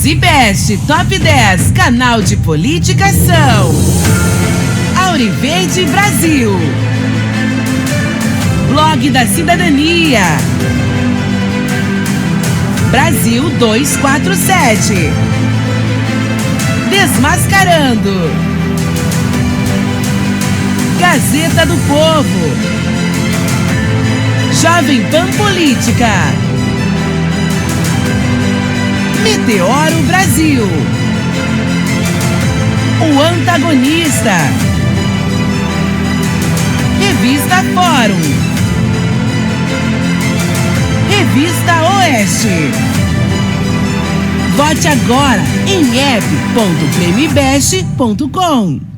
Os IBEST Top 10, canal de política são Auriverde Brasil, Blog da Cidadania, Brasil 247, Desmascarando, Gazeta do Povo, Jovem Pan Política, Meteoro Brasil, O Antagonista, Revista Fórum, Revista Oeste. Vote agora em app.premibest.com.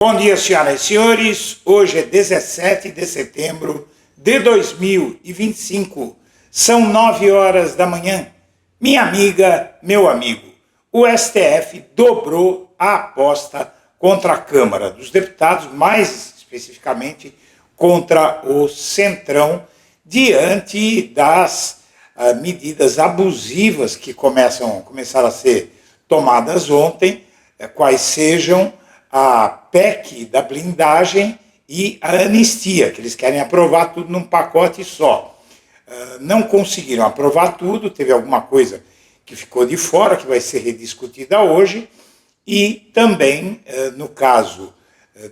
Bom dia, senhoras e senhores. Hoje é 17 de setembro de 2025. São 9 horas da manhã. Minha amiga, meu amigo, o STF dobrou a aposta contra a Câmara dos Deputados, mais especificamente contra o Centrão, diante das medidas abusivas que começaram a ser tomadas ontem, quais sejam a PEC da blindagem e a anistia, que eles querem aprovar tudo num pacote só. Não conseguiram aprovar tudo, teve alguma coisa que ficou de fora, que vai ser rediscutida hoje, e também, no caso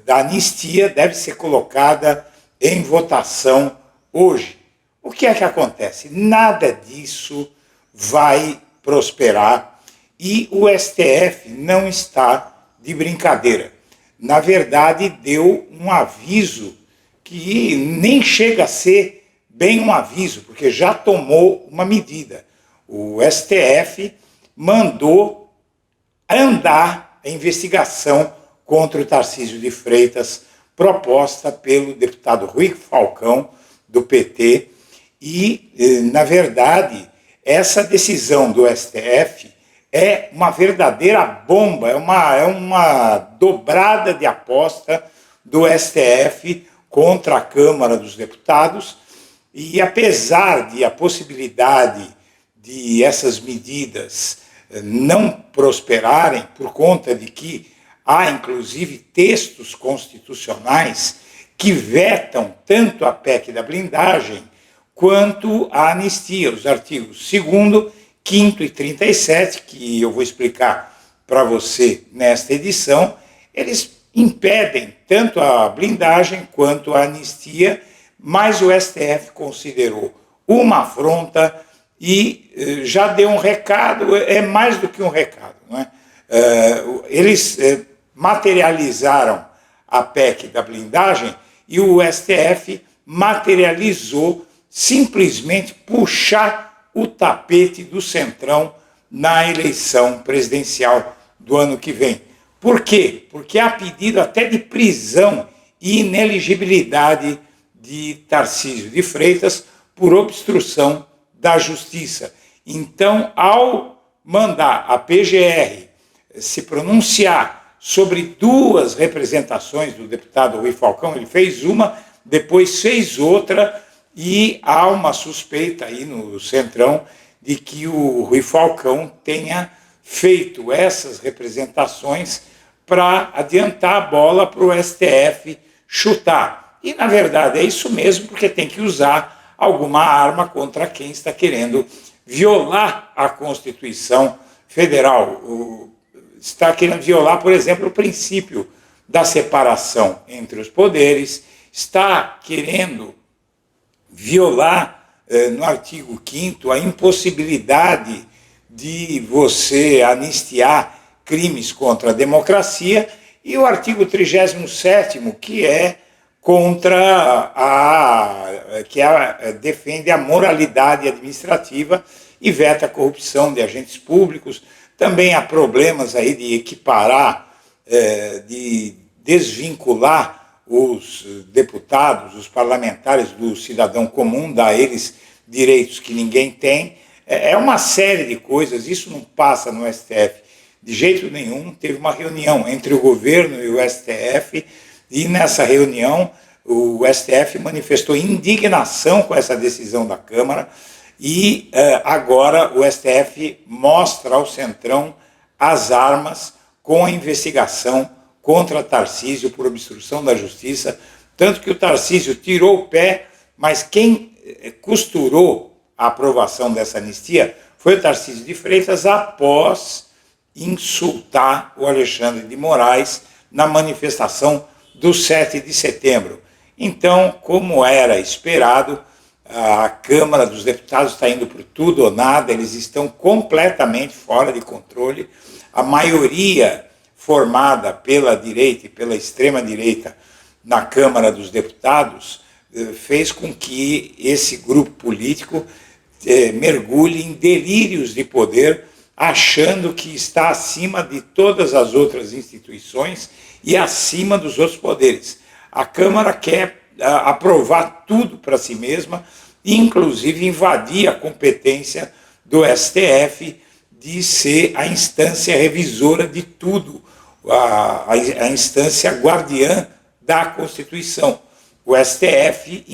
da anistia, deve ser colocada em votação hoje. O que é que acontece? Nada disso vai prosperar e o STF não está de brincadeira. Na verdade, deu um aviso que nem chega a ser bem um aviso, porque já tomou uma medida. O STF mandou andar a investigação contra o Tarcísio de Freitas, proposta pelo deputado Rui Falcão, do PT, e, na verdade, essa decisão do STF é uma verdadeira bomba, é uma dobrada de aposta do STF contra a Câmara dos Deputados, e apesar de a possibilidade de essas medidas não prosperarem, por conta de que há inclusive textos constitucionais que vetam tanto a PEC da blindagem quanto a anistia, os artigos 2º, 5º e 37, que eu vou explicar para você nesta edição, eles impedem tanto a blindagem quanto a anistia, mas o STF considerou uma afronta e já deu um recado, é mais do que um recado, não é? Eles materializaram a PEC da blindagem e o STF materializou simplesmente puxar o tapete do Centrão na eleição presidencial do ano que vem. Por quê? Porque há pedido até de prisão e ineligibilidade de Tarcísio de Freitas por obstrução da justiça. Então, ao mandar a PGR se pronunciar sobre duas representações do deputado Rui Falcão, ele fez uma, depois fez outra, e há uma suspeita aí no Centrão de que o Rui Falcão tenha feito essas representações para adiantar a bola para o STF chutar. E, na verdade, é isso mesmo, porque tem que usar alguma arma contra quem está querendo violar a Constituição Federal. Está querendo violar, por exemplo, o princípio da separação entre os poderes, está querendo violar, no artigo 5º, a impossibilidade de você anistiar crimes contra a democracia, e o artigo 37º, que é contra defende a moralidade administrativa e veta a corrupção de agentes públicos. Também há problemas aí de equiparar, de desvincular os deputados, os parlamentares do cidadão comum, dar a eles direitos que ninguém tem. É uma série de coisas, isso não passa no STF de jeito nenhum. Teve uma reunião entre o governo e o STF, e nessa reunião o STF manifestou indignação com essa decisão da Câmara e agora o STF mostra ao Centrão as armas com a investigação contra Tarcísio por obstrução da justiça, tanto que o Tarcísio tirou o pé, mas quem costurou a aprovação dessa anistia foi o Tarcísio de Freitas após insultar o Alexandre de Moraes na manifestação do 7 de setembro. Então, como era esperado, a Câmara dos Deputados está indo por tudo ou nada, eles estão completamente fora de controle. A maioria formada pela direita e pela extrema-direita na Câmara dos Deputados fez com que esse grupo político mergulhe em delírios de poder, achando que está acima de todas as outras instituições e acima dos outros poderes. A Câmara quer aprovar tudo para si mesma, inclusive invadir a competência do STF de ser a instância revisora de tudo, a instância guardiã da Constituição. O STF,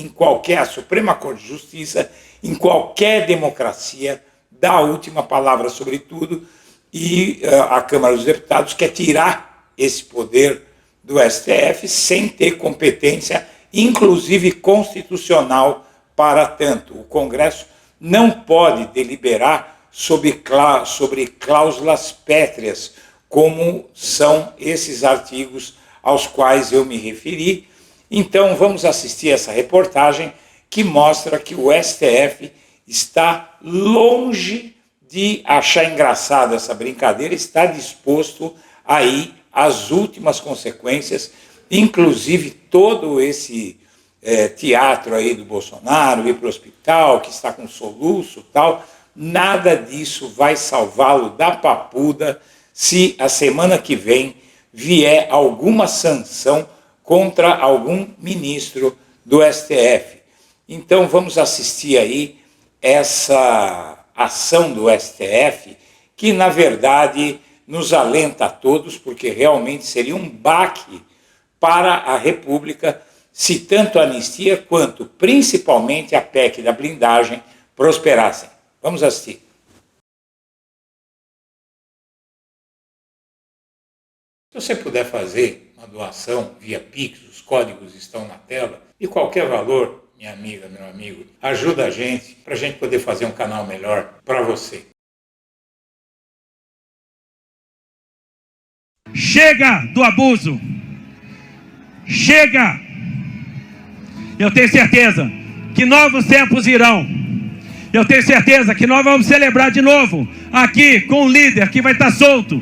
a Suprema Corte de Justiça, em qualquer democracia, dá a última palavra sobre tudo, e a Câmara dos Deputados quer tirar esse poder do STF sem ter competência, inclusive constitucional, para tanto. O Congresso não pode deliberar sobre cláusulas pétreas, como são esses artigos aos quais eu me referi. Então vamos assistir essa reportagem que mostra que o STF está longe de achar engraçado essa brincadeira, está disposto a ir às últimas consequências, inclusive todo esse teatro aí do Bolsonaro, ir para o hospital, que está com soluço e tal, nada disso vai salvá-lo da papuda se a semana que vem vier alguma sanção contra algum ministro do STF. Então vamos assistir aí essa ação do STF, que na verdade nos alenta a todos, porque realmente seria um baque para a República se tanto a anistia quanto principalmente a PEC da blindagem prosperassem. Vamos assistir. Se você puder fazer uma doação via Pix, os códigos estão na tela, de qualquer valor, minha amiga, meu amigo, ajuda a gente, para a gente poder fazer um canal melhor para você. Chega do abuso! Chega! Eu tenho certeza que novos tempos irão. Eu tenho certeza que nós vamos celebrar de novo, aqui, com um líder que vai estar solto,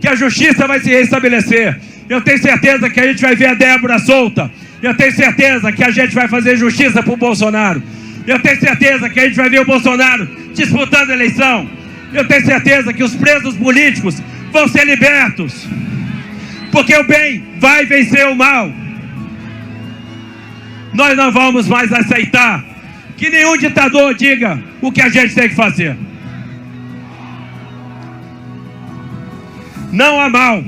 que a justiça vai se restabelecer. Eu tenho certeza que a gente vai ver a Débora solta. Eu tenho certeza que a gente vai fazer justiça para o Bolsonaro. Eu tenho certeza que a gente vai ver o Bolsonaro disputando a eleição. Eu tenho certeza que os presos políticos vão ser libertos. Porque o bem vai vencer o mal. Nós não vamos mais aceitar que nenhum ditador diga o que a gente tem que fazer. Não há mal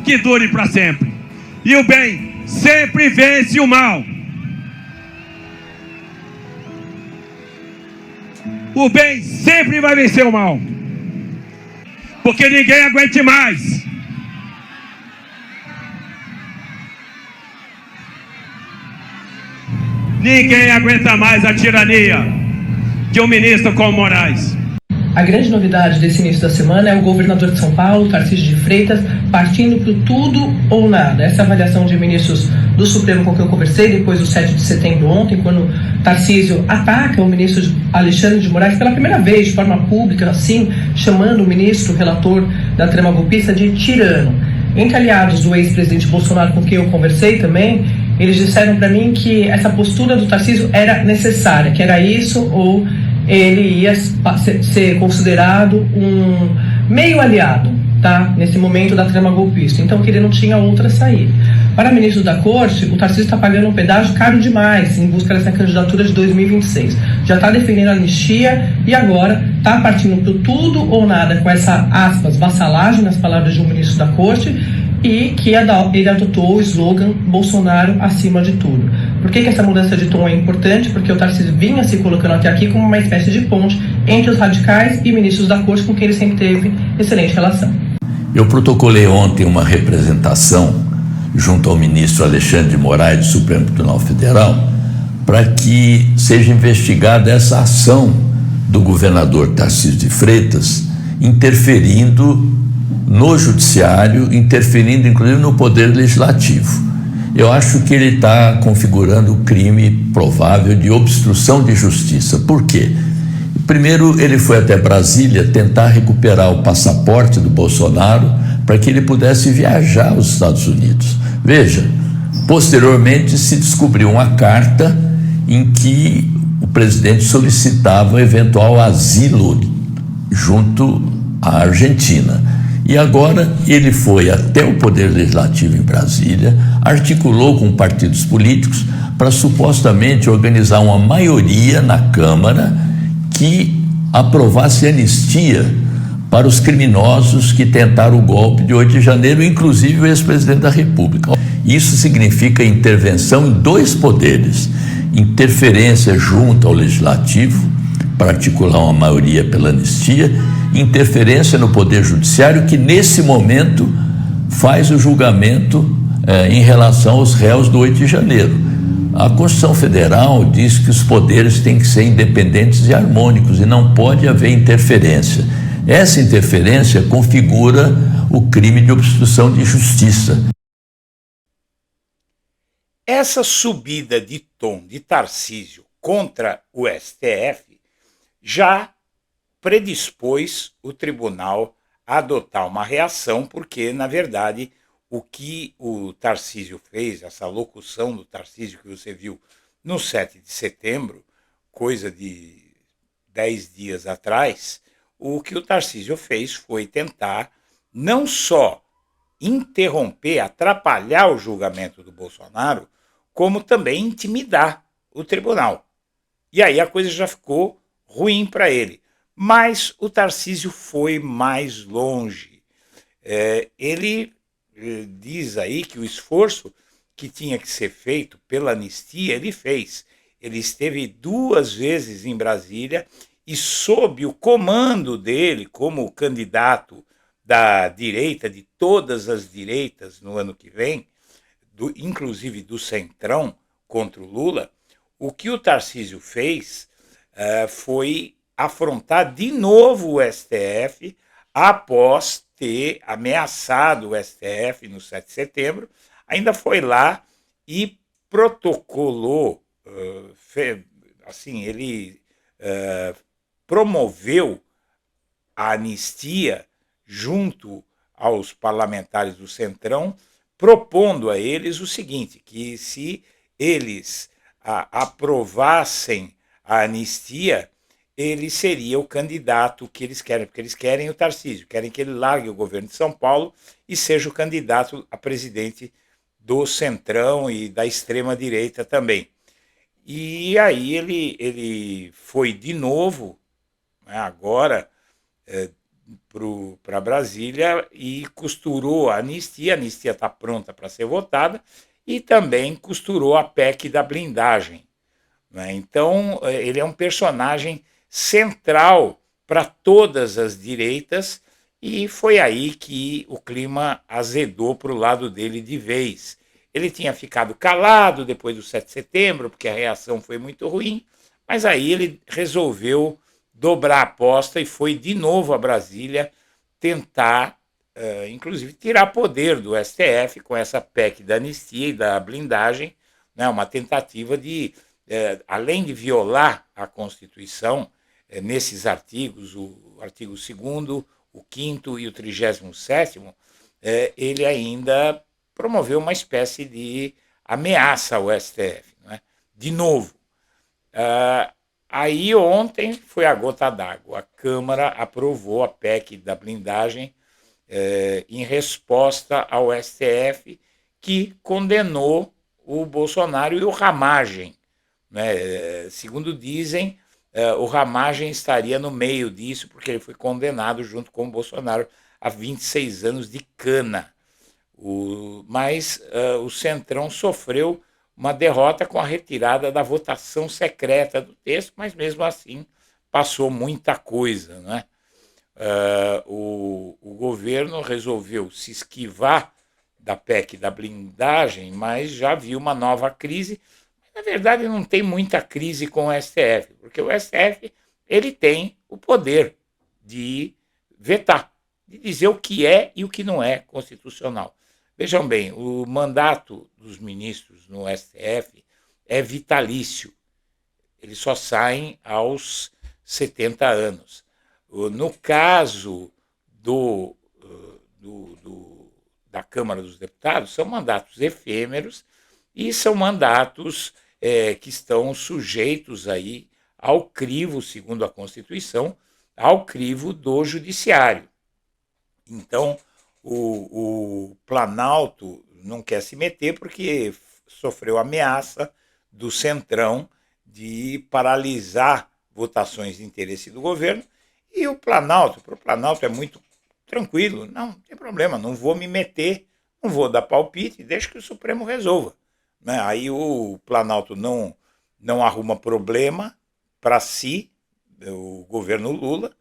que dure para sempre. E o bem sempre vence o mal. O bem sempre vai vencer o mal. Porque ninguém aguente mais. Ninguém aguenta mais a tirania de um ministro como Moraes. A grande novidade desse início da semana é o governador de São Paulo, Tarcísio de Freitas, partindo para o tudo ou nada. Essa avaliação de ministros do Supremo com que eu conversei depois do 7 de setembro ontem, quando Tarcísio ataca o ministro Alexandre de Moraes pela primeira vez, de forma pública, assim, chamando o ministro relator da trama golpista de tirano. Entre aliados do ex-presidente Bolsonaro com quem eu conversei também, eles disseram para mim que essa postura do Tarcísio era necessária, que era isso ou ele ia ser considerado um meio aliado, tá? Nesse momento da trama golpista. Então que ele não tinha outra saída. Para ministro da Corte, o Tarcísio está pagando um pedágio caro demais em busca dessa candidatura de 2026. Já está defendendo a anistia e agora está partindo para tudo ou nada com essa, aspas, vassalagem, nas palavras de um ministro da Corte, e que ele adotou o slogan Bolsonaro acima de tudo. Por que essa mudança de tom é importante? Porque o Tarcísio vinha se colocando até aqui como uma espécie de ponte entre os radicais e ministros da corte com quem ele sempre teve excelente relação. Eu protocolei ontem uma representação junto ao ministro Alexandre de Moraes do Supremo Tribunal Federal para que seja investigada essa ação do governador Tarcísio de Freitas interferindo no judiciário, interferindo inclusive no poder legislativo. Eu acho que ele está configurando o crime provável de obstrução de justiça. Por quê? Primeiro, ele foi até Brasília tentar recuperar o passaporte do Bolsonaro para que ele pudesse viajar aos Estados Unidos. Veja, posteriormente se descobriu uma carta em que o presidente solicitava eventual asilo junto à Argentina. E agora ele foi até o Poder Legislativo em Brasília, articulou com partidos políticos para supostamente organizar uma maioria na Câmara que aprovasse anistia para os criminosos que tentaram o golpe de 8 de janeiro, inclusive o ex-presidente da República. Isso significa intervenção em dois poderes, interferência junto ao Legislativo, para articular uma maioria pela anistia, interferência no Poder Judiciário, que nesse momento faz o julgamento em relação aos réus do 8 de janeiro. A Constituição Federal diz que os poderes têm que ser independentes e harmônicos e não pode haver interferência. Essa interferência configura o crime de obstrução de justiça. Essa subida de tom de Tarcísio contra o STF já predispôs o tribunal a adotar uma reação, porque, na verdade, o que o Tarcísio fez, essa locução do Tarcísio que você viu no 7 de setembro, coisa de 10 dias atrás, o que o Tarcísio fez foi tentar não só interromper, atrapalhar o julgamento do Bolsonaro, como também intimidar o tribunal. E aí a coisa já ficou ruim para ele. Mas o Tarcísio foi mais longe. Ele diz aí que o esforço que tinha que ser feito pela anistia, ele fez. Ele esteve 2 vezes em Brasília e sob o comando dele, como candidato da direita, de todas as direitas no ano que vem, inclusive do Centrão contra o Lula, o que o Tarcísio fez foi afrontar de novo o STF após ter ameaçado o STF no 7 de setembro, ainda foi lá e protocolou, ele promoveu a anistia junto aos parlamentares do Centrão, propondo a eles o seguinte, que se eles aprovassem a anistia, ele seria o candidato que eles querem, porque eles querem o Tarcísio, querem que ele largue o governo de São Paulo e seja o candidato a presidente do Centrão e da extrema-direita também. E aí ele foi de novo, né, agora, para Brasília e costurou a anistia está pronta para ser votada, e também costurou a PEC da blindagem. Né? Então, ele é um personagem central para todas as direitas, e foi aí que o clima azedou para o lado dele de vez. Ele tinha ficado calado depois do 7 de setembro, porque a reação foi muito ruim, mas aí ele resolveu dobrar a aposta e foi de novo a Brasília tentar, inclusive, tirar poder do STF com essa PEC da anistia e da blindagem, né, uma tentativa de, além de violar a Constituição, nesses artigos, o artigo 2º, o 5º e o 37º, ele ainda promoveu uma espécie de ameaça ao STF, né? De novo. Aí ontem foi a gota d'água. A Câmara aprovou a PEC da blindagem em resposta ao STF, que condenou o Bolsonaro e o Ramagem. Né? Segundo dizem, o Ramagem estaria no meio disso, porque ele foi condenado junto com o Bolsonaro a 26 anos de cana. Mas o Centrão sofreu uma derrota com a retirada da votação secreta do texto, mas mesmo assim passou muita coisa, né? O governo resolveu se esquivar da PEC da blindagem, mas já viu uma nova crise. Na verdade, não tem muita crise com o STF, porque o STF ele tem o poder de vetar, de dizer o que é e o que não é constitucional. Vejam bem, o mandato dos ministros no STF é vitalício. Eles só saem aos 70 anos. No caso da Câmara dos Deputados, são mandatos efêmeros e são mandatos que estão sujeitos aí ao crivo, segundo a Constituição, ao crivo do Judiciário. Então, o Planalto não quer se meter porque sofreu ameaça do Centrão de paralisar votações de interesse do governo, e para o Planalto é muito tranquilo, não tem problema, não vou me meter, não vou dar palpite, deixa que o Supremo resolva. Né? Aí o Planalto não arruma problema para si, o governo Lula,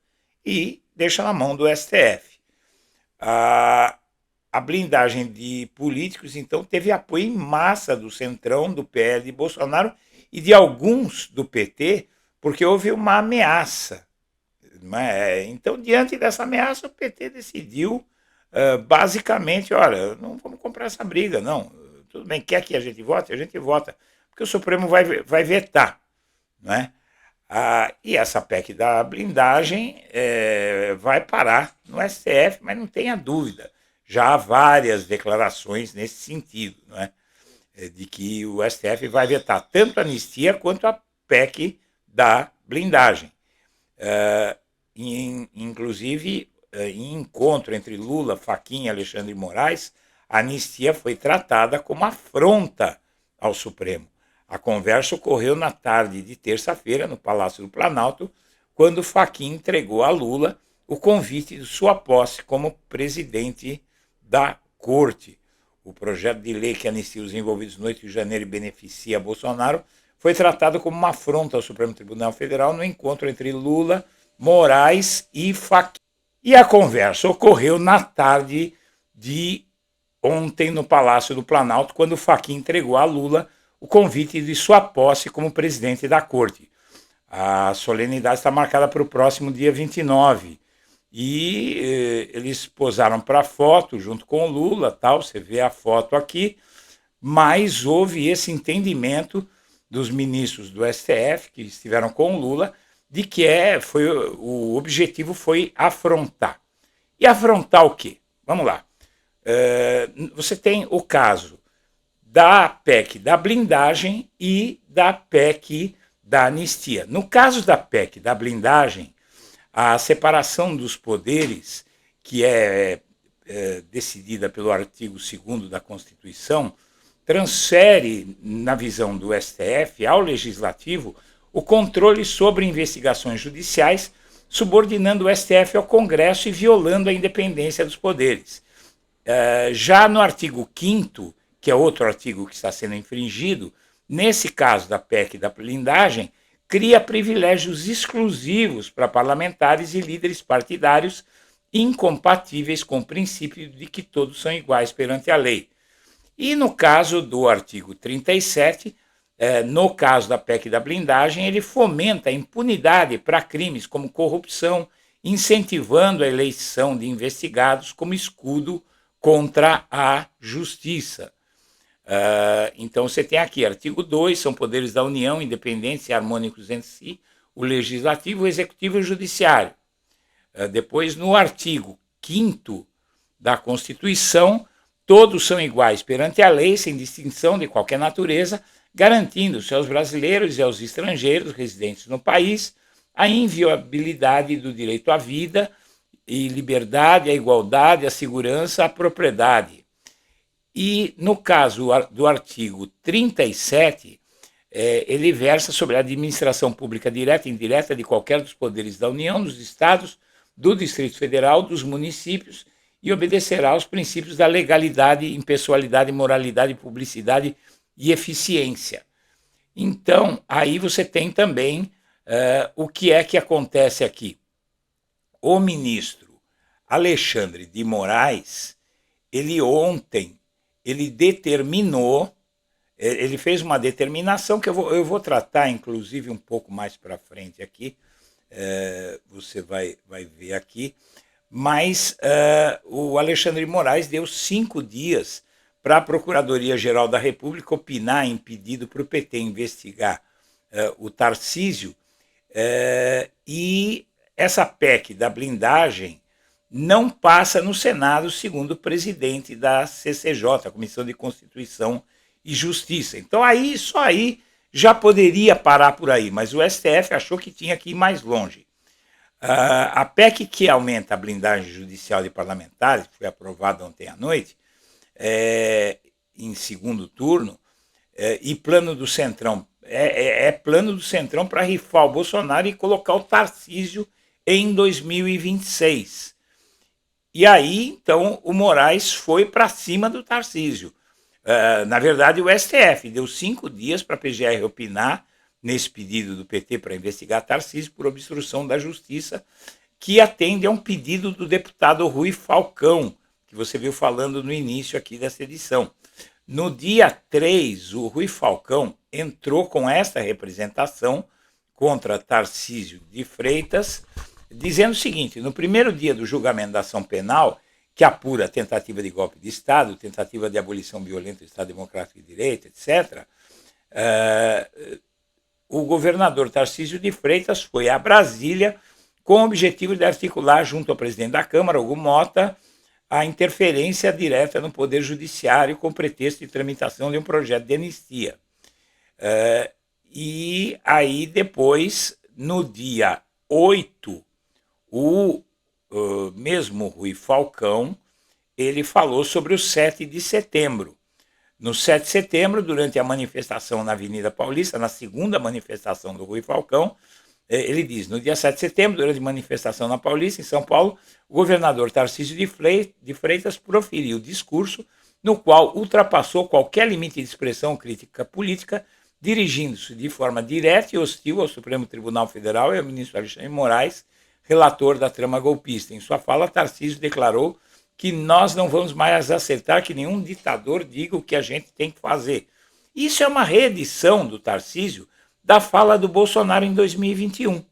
e deixa na mão do STF. A blindagem de políticos, então, teve apoio em massa do Centrão, do PL de Bolsonaro e de alguns do PT, porque houve uma ameaça. Então, diante dessa ameaça, o PT decidiu, basicamente, olha, não vamos comprar essa briga, não. Tudo bem, quer que a gente vote? A gente vota, porque o Supremo vai vetar. Né? E essa PEC da blindagem vai parar no STF, mas não tenha dúvida. Já há várias declarações nesse sentido, né? De que o STF vai vetar tanto a anistia quanto a PEC da blindagem. Inclusive, em encontro entre Lula, Fachin e Alexandre de Moraes, a anistia foi tratada como afronta ao Supremo. A conversa ocorreu na tarde de terça-feira, no Palácio do Planalto, quando Fachin entregou a Lula o convite de sua posse como presidente da Corte. O projeto de lei que anistia os envolvidos no 8 de janeiro e beneficia Bolsonaro foi tratado como uma afronta ao Supremo Tribunal Federal no encontro entre Lula, Moraes e Fachin. E a conversa ocorreu na tarde de ontem no Palácio do Planalto, quando Fachin entregou a Lula o convite de sua posse como presidente da Corte. A solenidade está marcada para o próximo dia 29. E eles posaram para a foto junto com o Lula, tal, você vê a foto aqui, mas houve esse entendimento dos ministros do STF que estiveram com o Lula de que o objetivo foi afrontar. E afrontar o quê? Vamos lá. Você tem o caso da PEC da blindagem e da PEC da anistia. No caso da PEC da blindagem, a separação dos poderes, que é decidida pelo artigo 2º da Constituição, transfere, na visão do STF, ao Legislativo, o controle sobre investigações judiciais, subordinando o STF ao Congresso e violando a independência dos poderes. Já no artigo 5º, que é outro artigo que está sendo infringido, nesse caso da PEC da blindagem, cria privilégios exclusivos para parlamentares e líderes partidários incompatíveis com o princípio de que todos são iguais perante a lei. E no caso do artigo 37, no caso da PEC da blindagem, ele fomenta a impunidade para crimes como corrupção, incentivando a eleição de investigados como escudo contra a justiça. Então você tem aqui, artigo 2, são poderes da União, independentes e harmônicos entre si, o Legislativo, o Executivo e o Judiciário. Depois, no artigo 5º da Constituição, todos são iguais perante a lei, sem distinção de qualquer natureza, garantindo-se aos brasileiros e aos estrangeiros residentes no país a inviolabilidade do direito à vida e liberdade, à igualdade, à segurança, à propriedade. E, no caso do artigo 37, ele versa sobre a administração pública direta e indireta de qualquer dos poderes da União, dos Estados, do Distrito Federal, dos municípios, e obedecerá aos princípios da legalidade, impessoalidade, moralidade, publicidade e eficiência. Então, aí você tem também o que é que acontece aqui. O ministro Alexandre de Moraes, ele ontem, ele determinou, ele fez uma determinação que eu vou tratar, inclusive, um pouco mais para frente aqui, você vai ver aqui, mas o Alexandre de Moraes deu 5 dias para a Procuradoria-Geral da República opinar em pedido para o PT investigar o Tarcísio, e essa PEC da blindagem não passa no Senado, segundo o presidente da CCJ, a Comissão de Constituição e Justiça. Então isso aí já poderia parar por aí, mas o STF achou que tinha que ir mais longe. A PEC que aumenta a blindagem judicial de parlamentares, que foi aprovada ontem à noite, em segundo turno, e plano do Centrão, plano do Centrão para rifar o Bolsonaro e colocar o Tarcísio em 2026. E aí, então, o Moraes foi para cima do Tarcísio. Na verdade, o STF deu 5 dias para a PGR opinar nesse pedido do PT para investigar Tarcísio por obstrução da justiça, que atende a um pedido do deputado Rui Falcão, que você viu falando no início aqui dessa edição. No dia 3, o Rui Falcão entrou com esta representação contra Tarcísio de Freitas, dizendo o seguinte: no primeiro dia do julgamento da ação penal, que apura tentativa de golpe de Estado, tentativa de abolição violenta do Estado Democrático de Direito, etc., o governador Tarcísio de Freitas foi a Brasília com o objetivo de articular junto ao presidente da Câmara, Hugo Mota, a interferência direta no Poder Judiciário com pretexto de tramitação de um projeto de anistia. E aí depois, no dia 8, o mesmo Rui Falcão, ele falou sobre o 7 de setembro. No 7 de setembro, durante a manifestação na Avenida Paulista, na segunda manifestação do Rui Falcão, ele diz: no dia 7 de setembro, durante a manifestação na Paulista, em São Paulo, o governador Tarcísio de Freitas proferiu discurso no qual ultrapassou qualquer limite de expressão crítica política, dirigindo-se de forma direta e hostil ao Supremo Tribunal Federal e ao ministro Alexandre de Moraes, relator da trama golpista. Em sua fala, Tarcísio declarou que nós não vamos mais aceitar que nenhum ditador diga o que a gente tem que fazer. Isso é uma reedição do Tarcísio da fala do Bolsonaro em 2021,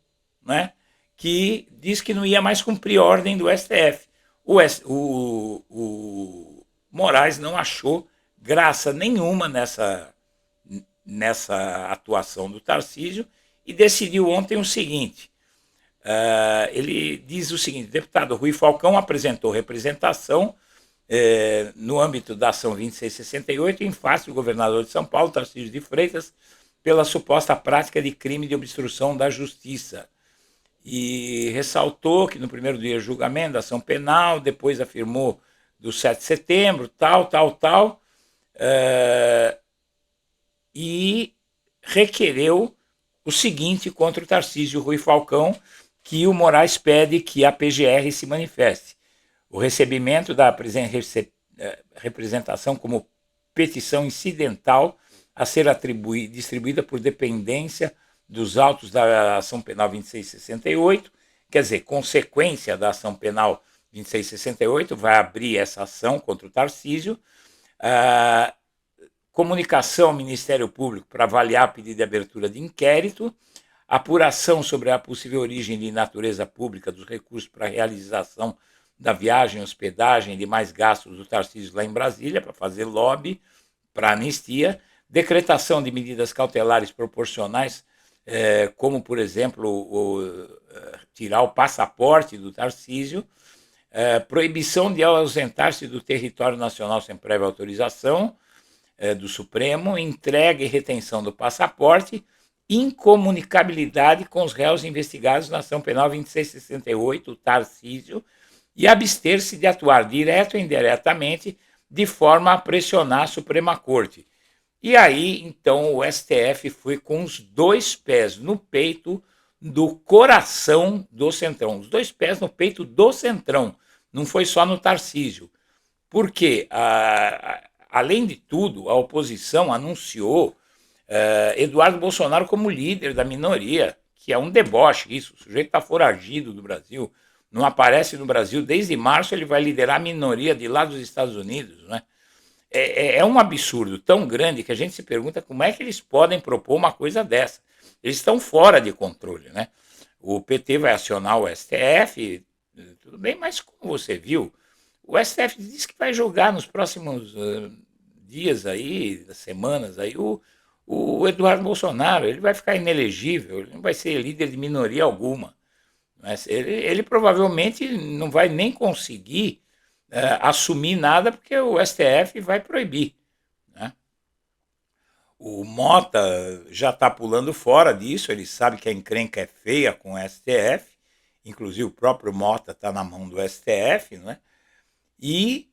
né? Que diz que não ia mais cumprir ordem do STF. O Moraes não achou graça nenhuma nessa atuação do Tarcísio e decidiu ontem o seguinte: ele diz o seguinte: o deputado Rui Falcão apresentou representação no âmbito da ação 2668 em face do governador de São Paulo, Tarcísio de Freitas, pela suposta prática de crime de obstrução da justiça. E ressaltou que no primeiro dia de julgamento da ação penal, depois afirmou do 7 de setembro, tal, e requereu o seguinte contra o Tarcísio Rui Falcão, que o Moraes pede que a PGR se manifeste. O recebimento da representação como petição incidental a ser distribuída por dependência dos autos da ação penal 2668, quer dizer, consequência da ação penal 2668, vai abrir essa ação contra o Tarcísio, comunicação ao Ministério Público para avaliar pedido de abertura de inquérito, apuração sobre a possível origem de natureza pública dos recursos para a realização da viagem, hospedagem e demais gastos do Tarcísio lá em Brasília, para fazer lobby para anistia, decretação de medidas cautelares proporcionais, como, por exemplo, tirar o passaporte do Tarcísio, proibição de ausentar-se do território nacional sem prévia autorização do Supremo, entrega e retenção do passaporte, incomunicabilidade com os réus investigados na ação penal 2668, o Tarcísio, e abster-se de atuar direto ou indiretamente de forma a pressionar a Suprema Corte. E aí, então, o STF foi com os 2 pés no peito do coração do Centrão. Os 2 pés no peito do Centrão. Não foi só no Tarcísio. Porque Além de tudo, a oposição anunciou Eduardo Bolsonaro como líder da minoria, que é um deboche isso. O sujeito está foragido do Brasil, não aparece no Brasil desde março, ele vai liderar a minoria de lá dos Estados Unidos, né? É um absurdo tão grande que a gente se pergunta como é que eles podem propor uma coisa dessa. Eles estão fora de controle, né? O PT vai acionar o STF, tudo bem, mas como você viu, o STF diz que vai julgar nos próximos dias aí, semanas aí, o Eduardo Bolsonaro. Ele vai ficar inelegível, ele não vai ser líder de minoria alguma. Mas ele provavelmente não vai nem conseguir assumir nada, porque o STF vai proibir, né? O Mota já está pulando fora disso, ele sabe que a encrenca é feia com o STF, inclusive o próprio Mota está na mão do STF, né? E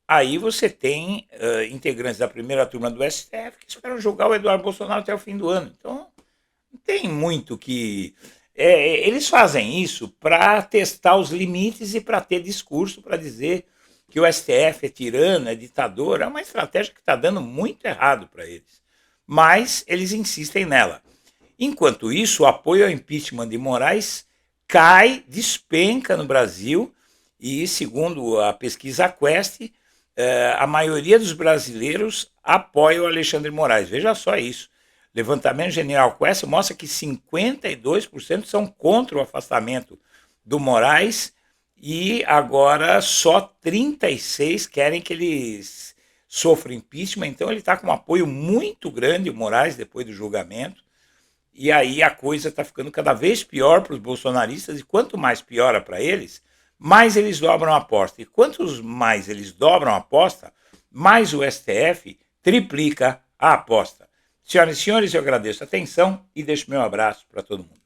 aí você tem integrantes da primeira turma do STF que esperam julgar o Eduardo Bolsonaro até o fim do ano. Então, não tem muito que... eles fazem isso para testar os limites e para ter discurso para dizer que o STF é tirano, é ditador. É uma estratégia que está dando muito errado para eles. Mas eles insistem nela. Enquanto isso, o apoio ao impeachment de Moraes cai, despenca no Brasil e, segundo a pesquisa Quest, a maioria dos brasileiros apoia o Alexandre de Moraes. Veja só isso. Levantamento General Quest mostra que 52% são contra o afastamento do Moraes e agora só 36% querem que ele sofra impeachment. Então ele está com um apoio muito grande, o Moraes, depois do julgamento. E aí a coisa está ficando cada vez pior para os bolsonaristas, e quanto mais piora para eles, mais eles dobram a aposta. E quantos mais eles dobram a aposta, mais o STF triplica a aposta. Senhoras e senhores, eu agradeço a atenção e deixo meu abraço para todo mundo.